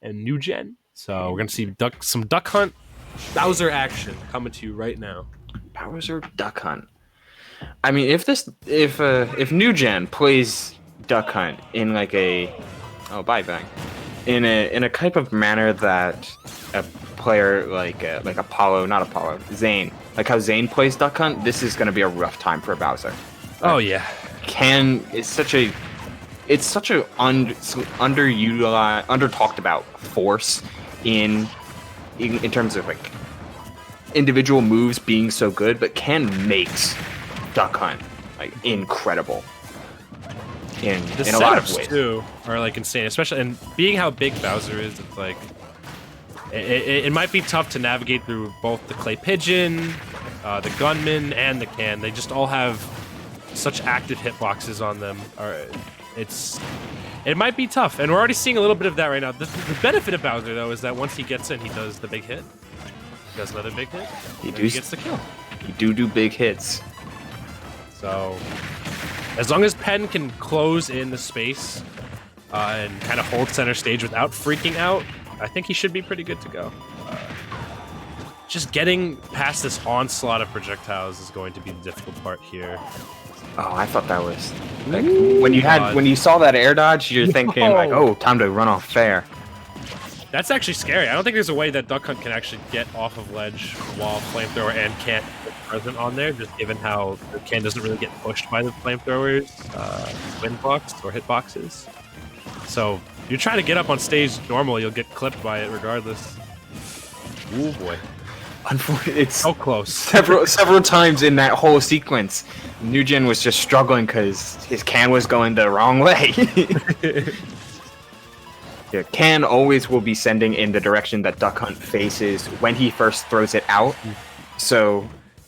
and New Gen. So we're gonna see some Duck Hunt Bowser action coming to you right now. Bowser Duck Hunt. I mean, if New Gen plays Duck Hunt in like a bang in a type of manner that a player like Zane, like how Zane plays Duck Hunt, this is going to be a rough time for Bowser. Oh yeah, It's such a underutilized, under talked about force in terms of like individual moves being so good, but Ken makes Duck Hunt like incredible in a lot of ways too are like insane, especially and being how big Bowser is. It's like it might be tough to navigate through both the clay pigeon, the gunman, and the can. They just all have such active hitboxes on them. It might be tough, and we're already seeing a little bit of that right now. The benefit of Bowser though is that once he gets in, he does the big hit. He does another big hit. He gets the kill. He do big hits. So, as long as PENn can close in the space and kind of hold center stage without freaking out, I think he should be pretty good to go. Just getting past this onslaught of projectiles is going to be the difficult part here. Oh, I thought that was like when you saw that air dodge, you're thinking like, oh, time to run off fair. That's actually scary. I don't think there's a way that Duck Hunt can actually get off of ledge while Flamethrower and Can is present on there, just given how the Can doesn't really get pushed by the Flamethrowers' wind box or hitboxes. So you're trying to get up on stage normal, you'll get clipped by it regardless. Ooh boy. Unfortunately, it's so close. Several times in that whole sequence, New Gen was just struggling because his Can was going the wrong way. Yeah, Can always will be sending in the direction that Duck Hunt faces when he first throws it out. So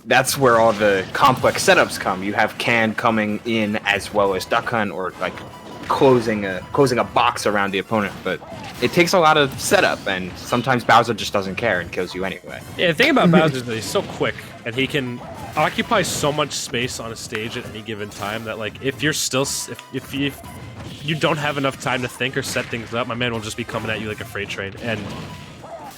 that's where all the complex setups come. You have Can coming in as well as Duck Hunt, or like closing a box around the opponent. But it takes a lot of setup, and sometimes Bowser just doesn't care and kills you anyway. Yeah, the thing about Bowser is that he's so quick, and he can occupy so much space on a stage at any given time that, like, if you're still if you don't have enough time to think or set things up, my man will just be coming at you like a freight train. And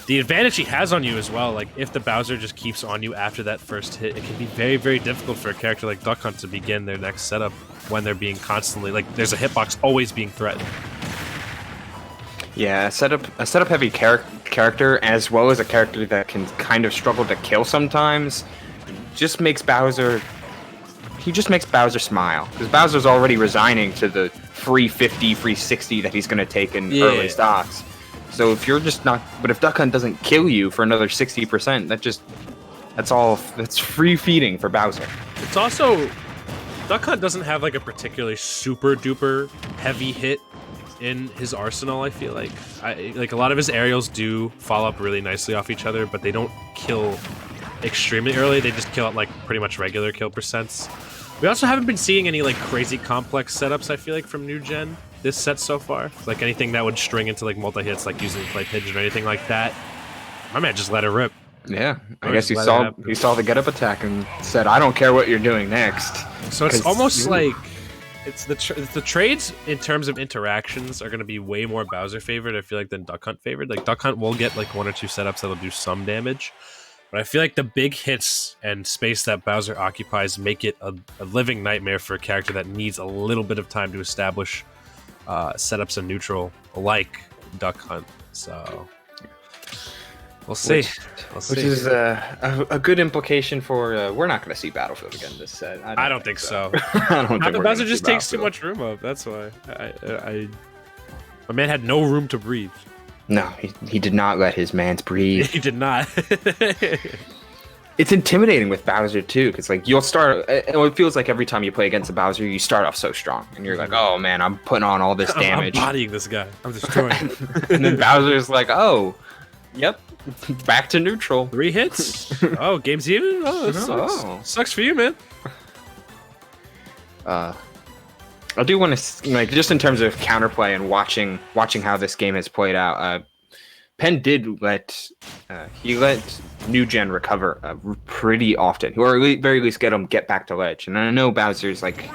the advantage he has on you as well, like if the Bowser just keeps on you after that first hit, it can be very, very difficult for a character like Duck Hunt to begin their next setup when they're being constantly, like, there's a hitbox always being threatened. Yeah, a setup heavy character as well as a character that can kind of struggle to kill sometimes just makes Bowser. He just makes Bowser smile, because Bowser's already resigning to the free 50, free 60 that he's going to take in early stocks. So if you're just not, but if Duck Hunt doesn't kill you for another 60%, that's free feeding for Bowser. It's also, Duck Hunt doesn't have like a particularly super duper heavy hit in his arsenal. I feel like like a lot of his aerials do follow up really nicely off each other, but they don't kill extremely early. They just kill at like pretty much regular kill percents. We also haven't been seeing any like crazy complex setups, I feel like, from New Gen this set so far. Like anything that would string into like multi-hits, like using Clay Pigeon or anything like that. My man just let it rip. Yeah, I guess he saw the get-up attack and said, I don't care what you're doing next. So it's almost like it's the trades in terms of interactions are going to be way more Bowser favored, I feel like, than Duck Hunt favored. Like Duck Hunt will get like one or two setups that'll do some damage. But I feel like the big hits and space that Bowser occupies make it a living nightmare for a character that needs a little bit of time to establish setups in neutral, like Duck Hunt. So we'll see. Which is a good implication for we're not going to see Battlefield again this set. I don't think so. I don't think Bowser just takes too much room up. That's why. My man had no room to breathe. No, he did not let his mans breathe. He did not. It's intimidating with Bowser too, because like you'll start. It feels like every time you play against a Bowser, you start off so strong, and you're like, "Oh man, I'm putting on all this damage. I'm bodying this guy. I'm destroying him." And then Bowser's like, "Oh, yep, back to neutral. 3 hits. Oh, game's even. Oh, that sucks. Sucks for you, man." I do want to, like, just in terms of counterplay and watching how this game has played out. PENn did let New Gen recover pretty often, or at very least get him get back to ledge. And I know Bowser's like,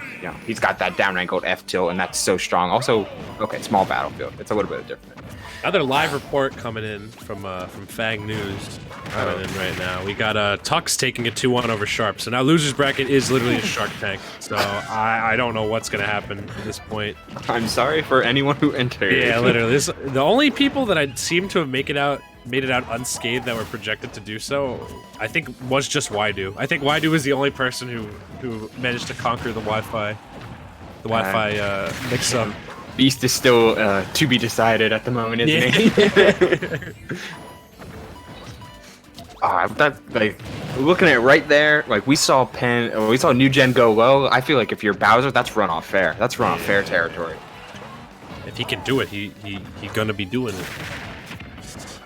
he's got that down angled F tilt, and that's so strong. Also, okay, small battlefield. It's a little bit different. Another live report coming in from Fang News coming in right now. We got Tux taking a 2-1 over Sharp. So now loser's bracket is literally a Shark Tank. So I don't know what's gonna happen at this point. I'm sorry for anyone who entered. Yeah, literally. The only people that I seem to have made it out unscathed that were projected to do so, I think was just Waidu. I think Waidu was the only person who managed to conquer the Wi-Fi mix-up. Beast is still to be decided at the moment, isn't he? Looking at it right there, like we saw New Gen go low. I feel like if you're Bowser, that's run off fair. That's run off fair territory. If he can do it, he gonna be doing it.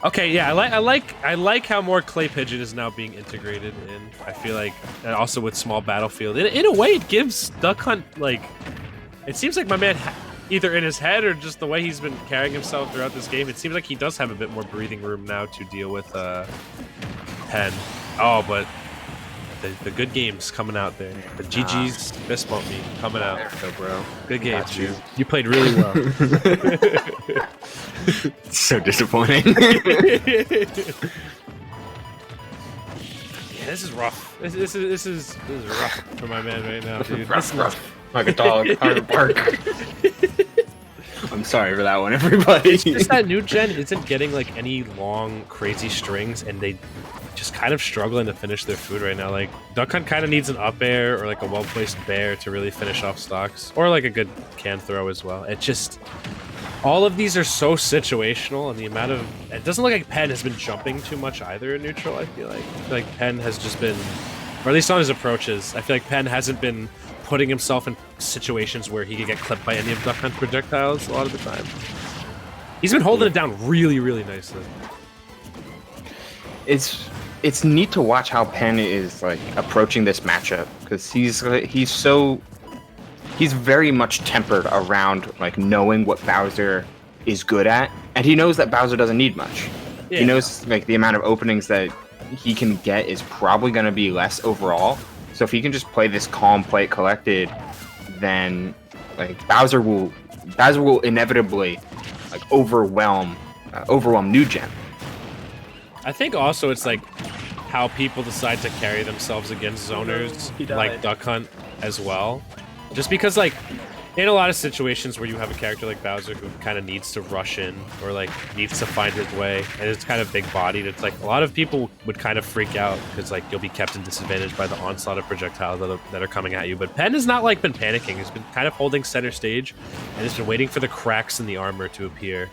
Okay, yeah, I like how more Clay Pigeon is now being integrated in. I feel like, and also with small battlefield, in a way, it gives Duck Hunt like. It seems like my man, either in his head or just the way he's been carrying himself throughout this game, it seems like he does have a bit more breathing room now to deal with PENn. Oh, but the good games coming out there. The GG's fist bump me coming out. There you go, bro. Good games, dude. You played really well. So disappointing. Yeah, this is rough. This is rough for my man right now, dude. rough. Like a dog, hard to bark. I'm sorry for that one, everybody. It's just that New Gen isn't getting like any long, crazy strings, and they just kind of struggling to finish their food right now. Like Duck Hunt kind of needs an up air or like a well-placed bear to really finish off stocks, or like a good can throw as well. It just all of these are so situational, and the amount of it doesn't look like PENn has been jumping too much either in neutral. I feel like PENn has just been, or at least on his approaches, I feel like PENn hasn't been putting himself in situations where he could get clipped by any of Duck Hunt's projectiles a lot of the time. He's been holding it down really, really nicely. It's neat to watch how PENn is like approaching this matchup, because he's very much tempered around like knowing what Bowser is good at, and he knows that Bowser doesn't need much. Yeah. He knows like the amount of openings that he can get is probably going to be less overall. So if he can just play this calm, play it collected, then like Bowser will inevitably like overwhelm New Gen. I think also it's like how people decide to carry themselves against zoners like Duck Hunt as well. Just because like in a lot of situations where you have a character like Bowser who kind of needs to rush in or like needs to find his way, and it's kind of big-bodied, it's like a lot of people would kind of freak out because like you'll be kept in disadvantage by the onslaught of projectiles that are coming at you. But PENn has not like been panicking. He's been kind of holding center stage and has been waiting for the cracks in the armor to appear.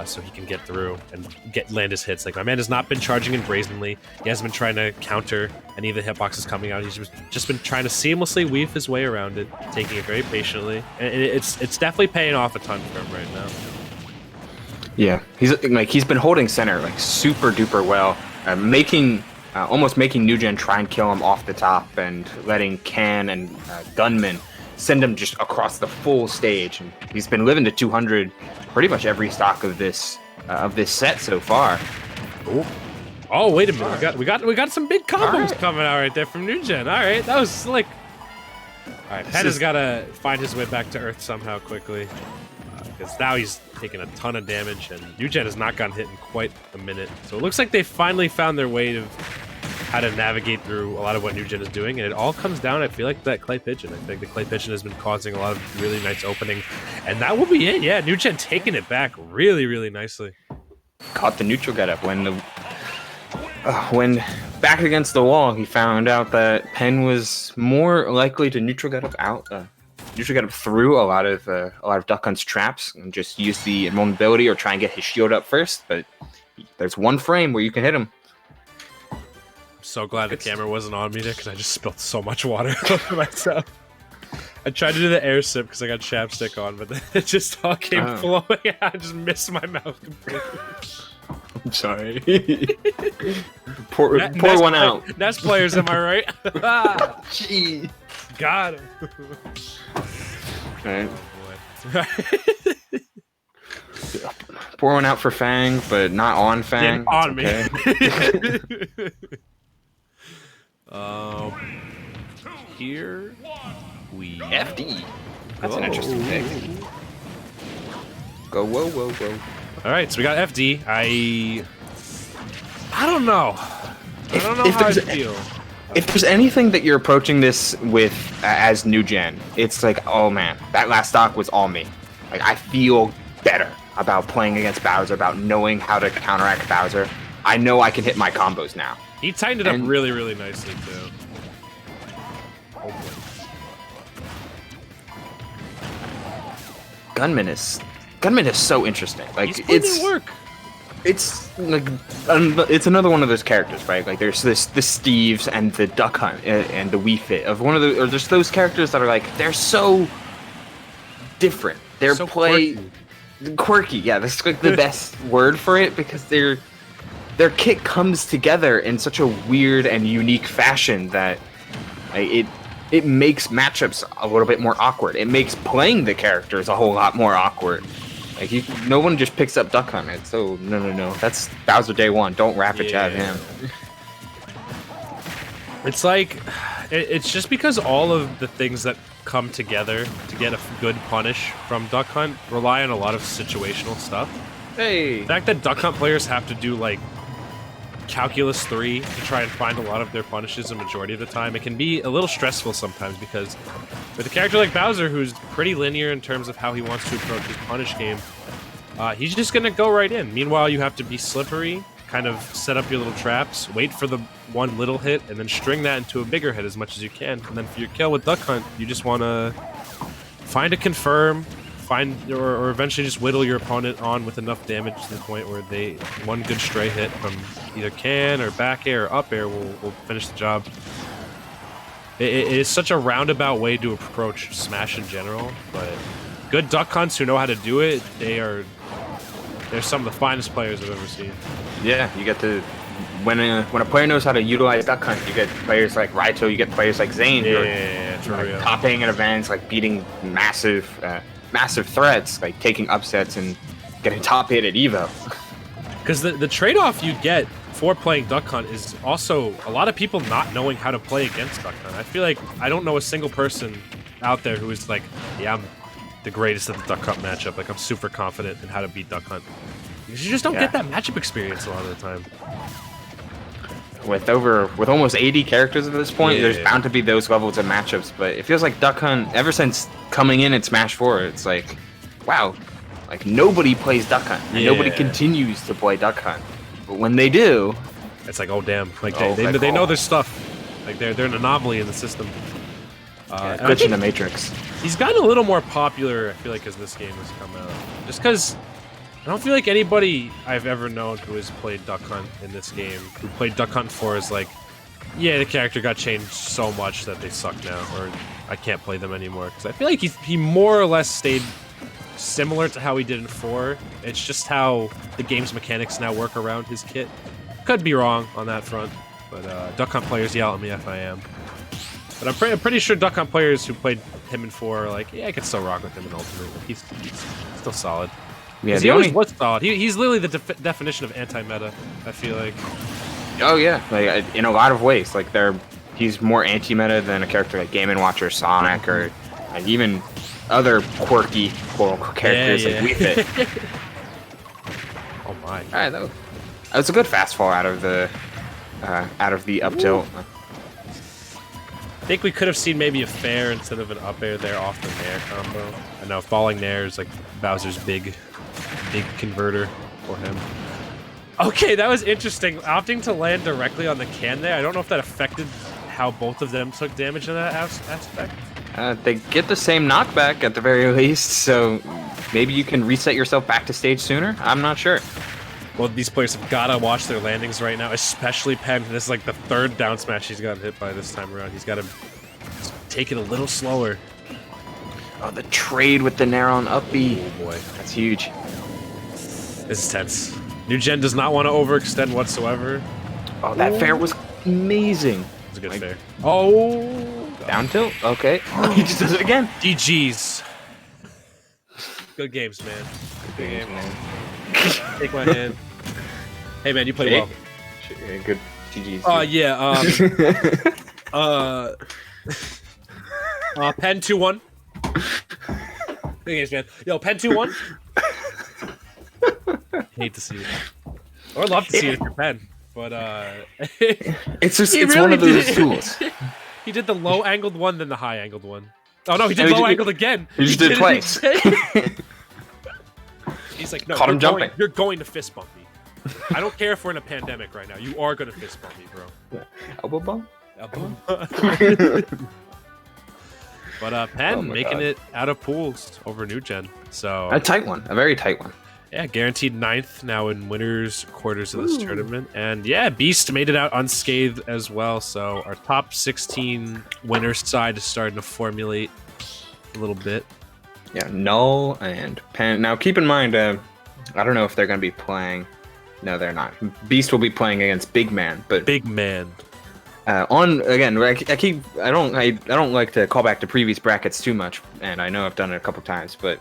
So he can get through and land his hits. Like, my man has not been charging in brazenly. He hasn't been trying to counter any of the hitboxes coming out. He's just been trying to seamlessly weave his way around it, taking it very patiently. And it's definitely paying off a ton for him right now. Yeah, he's been holding center like super duper well, almost making New Gen try and kill him off the top, and letting Can and Gunman send him just across the full stage. And he's been living to 200 pretty much every stock of this set so far. Ooh. Oh, wait a minute. We got some big combos coming out right there from New Gen. All right, that was slick. All right, PENn has got to find his way back to Earth somehow quickly, because now he's taking a ton of damage, and New Gen has not gotten hit in quite a minute. So it looks like they finally found their way of how to navigate through a lot of what New Gen is doing, and it all comes down, I feel like, that Clay Pigeon. I think the Clay Pigeon has been causing a lot of really nice openings, and that will be it. Yeah, New Gen taking it back really, really nicely. Caught the neutral getup when back against the wall. He found out that PENn was more likely to neutral getup through a lot of Duck Hunt's traps and just use the invulnerability or try and get his shield up first. But there's one frame where you can hit him. So glad the camera wasn't on me there, because I just spilled so much water over myself. I tried to do the air sip because I got chapstick on, but then it just all came flowing out. I just missed my mouth completely. I'm sorry. pour one out. Nest players, am I right? Jeez. Got him. All right. Pour one out for Fang, but not on Fang. Yeah, on It's me. Here we FD. That's an go. interesting pick. Go, whoa, whoa, whoa. All right, so we got FD. I don't know. I don't know If how I there's- feel. If there's anything that you're approaching this with as new gen, it's like, oh man, that last stock was all me. Like, I feel better about playing against Bowser, about knowing how to counteract Bowser. I know I can hit my combos now. He tightened it up And- really, really nicely too. Oh boy. Gunman is so interesting. Like, He's putting in work. it's like it's another one of those characters, right? Like there's the Steves and the Duck Hunt and the Wii Fit of one of the, or there's those characters that are like, they're so different. They're So quirky. Yeah, that's like the best word for it, because their kit comes together in such a weird and unique fashion that it makes matchups a little bit more awkward. It makes playing the characters a whole lot more awkward. Like, no one just picks up Duck Hunt. It's no. That's Bowser day one. Don't rapid jab him. It's like, it's just because all of the things that come together to get a good punish from Duck Hunt rely on a lot of situational stuff. Hey. The fact that Duck Hunt players have to do like Calculus 3 to try and find a lot of their punishes a majority of the time, it can be a little stressful sometimes, because with a character like Bowser, who's pretty linear in terms of how he wants to approach his punish game, he's just gonna go right in. Meanwhile, you have to be slippery, kind of set up your little traps, wait for the one little hit, and then string that into a bigger hit as much as you can. And then for your kill with Duck Hunt, you just want to find a confirm, or eventually just whittle your opponent on with enough damage to the point where one good stray hit from either can or back air or up air will finish the job. It is such a roundabout way to approach Smash in general, but good Duck Hunts who know how to do it, they're some of the finest players I've ever seen. Yeah, you get to, when a player knows how to utilize Duck Hunt, you get players like Raito, you get players like Zane, who are like topping at events, like beating massive threats, like taking upsets and getting top hit at Evo. Because the trade-off you get for playing Duck Hunt is also a lot of people not knowing how to play against Duck Hunt. I feel like I don't know a single person out there who is like, yeah, I'm the greatest at the Duck Hunt matchup. Like, I'm super confident in how to beat Duck Hunt. Because you just don't get that matchup experience a lot of the time. With almost 80 characters at this point, there's bound to be those levels of matchups, but it feels like Duck Hunt, ever since coming in Smash 4, it's like, wow, like nobody plays Duck Hunt, and nobody continues to play Duck Hunt. But when they do, it's like, oh damn, like they know their stuff. Like they're an anomaly in the system. glitch in the Matrix. He's gotten a little more popular, I feel like, as this game has come out. Just because I don't feel like anybody I've ever known who has played Duck Hunt in this game, who played Duck Hunt 4, is like, yeah, the character got changed so much that they suck now, or I can't play them anymore. Because I feel like he more or less stayed similar to how he did in 4. It's just how the game's mechanics now work around his kit. Could be wrong on that front, but Duck Hunt players yell at me if I am. But I'm pretty sure Duck Hunt players who played him in 4 are like, yeah, I can still rock with him in Ultimate. He's still solid. Yeah, he always was solid. He's literally the definition of anti-meta, I feel like. Oh yeah, like in a lot of ways. Like he's more anti-meta than a character like Game & Watch or Sonic, or and even other quirky quote-unquote characters like Wii Fit. Oh my! All right, that was a good fast fall out of the up tilt. I think we could have seen maybe a fair instead of an up air there off the nair combo. I know falling nair is like Bowser's big converter for him. Okay, that was interesting. Opting to land directly on the can there. I don't know if that affected how both of them took damage in that aspect. They get the same knockback at the very least, so maybe you can reset yourself back to stage sooner? I'm not sure. Well, these players have got to watch their landings right now, especially PENn. This is like the 3rd down smash he's gotten hit by this time around. He's got to take it a little slower. Oh, the trade with the Nair on up B. Oh boy. That's huge. This is tense. New Gen does not want to overextend whatsoever. Oh, that fair was amazing. It's a good fair. Oh! Down tilt? Okay. He just does it again. GG's. Good games, man. Good games, man. Take my hand. Hey man, you play well. Good. GG's. Yeah. PENn 2-1. Thanks, man. Yo, PENn 2-1. Hate to see it, or love to see it if you're PENn, but it's just he it's really one of those did- tools. He did the low angled one, then the high angled one. Oh no, he did low angled again. He just did it twice. again. He's like, no, Caught him jumping. You're going to fist bump me. I don't care if we're in a pandemic right now. You are going to fist bump me, bro. Elbow bump. But PENn Oh my making God. it out of pools over New Gen. So A tight one. A very tight one. yeah, guaranteed 9th now in winners quarters of this tournament. And yeah, Beast made it out unscathed as well. So our top 16 winners side is starting to formulate a little bit. Yeah, Null and PENn. Now keep in mind, I don't know if they're going to be playing. No, they're not. Beast will be playing against Big Man, but Big man. on again, I don't like to call back to previous brackets too much, and I know I've done it a couple times, but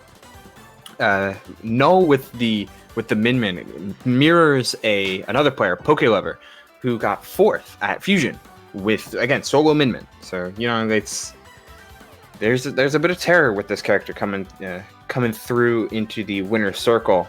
Null with the Min Min mirrors another player, Poke Lover, who got 4th at Fusion with again solo Min Min. So you know there's a bit of terror with this character coming through into the winner's circle.